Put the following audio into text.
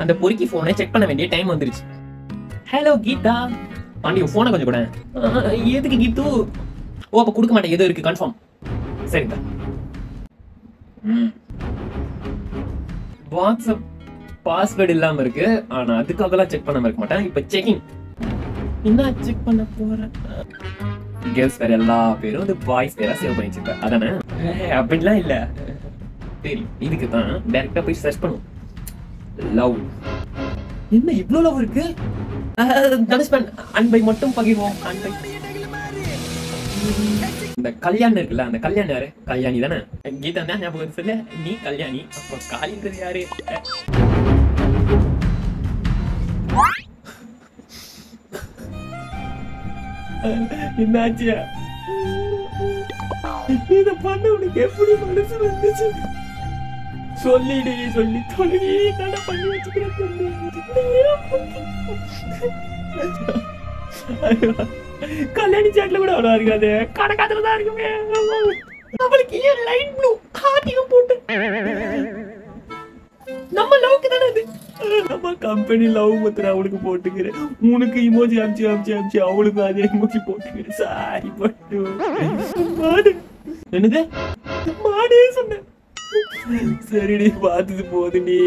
அந்த பொறுக்கி போனை செக் பண்ண வேண்டிய டைம் வந்துருச்சு. ஹலோ கீதா, பாண்டி போனை கொஞ்சம் கூட. எதுக்கு கீத்து? ஓ அப்ப கொடுக்க மாட்டேன், ஏதோ இருக்கு கன்ஃபார்ம். சரிங்க. வாட்ஸ்அப் பாஸ்வேர்டு இல்லாம இருக்கு, ஆனா அதுக்காகலாம் செக் பண்ணாம இருக்க மாட்டேன். இப்ப செக்கிங். என்ன செக் பண்ண போறேன்? கேர்ள்ஸ் பேர் எல்லா பேரும் வந்து பாய்ஸ் பேரா சேவ் பண்ணி வச்சிருக்கேன், அதானே? அப்படிலாம் இல்ல, சரி இதுக்கு தான் டைரக்டா போய் சர்ச் பண்ணுவோம். லவ். என்ன இவ்ளோ லவ் இருக்கு? தனுஷ்மன் அன்பை மட்டும் பகிர்வோம். அன்பை. இந்த கல்யாணம் இருக்குல்ல, அந்த கல்யாணம் யாரு? கல்யாணி தானே? கீதா தான் ஞாபகம் சொல்லு. நீ கல்யாணி, அப்ப காலின்றது யாரு? என்னாச்சு? இத பண்ண உனக்கு எப்படி மனசு வந்துச்சு? சொல்லிடு, சொல்லி தொழுவி என்ன பண்ணி வச்சுக்கிறேன். கல்யாணி சாட்ல கூட அவ்வளோ இருக்காது, கடக்காத்துல தான் இருக்குமே. அவளுக்கு ஏன் லைட் ப்ளூ ஹார்ட்டியும் போட்டு? நம்ம லவ்க்கு தானே அது. நம்ம கம்பெனி லவ் பத்திர அவளுக்கு போட்டுக்கிறேன். உனக்கு இமோஜி அமிச்சு அமிச்சு அமிச்சு அவளுக்கு அதே இமோஜி போட்டுக்கிறேன். சாரி பட்டு. மாடு என்னது? மாடே சொன்ன. சரிடி, பார்த்தது போதுடி.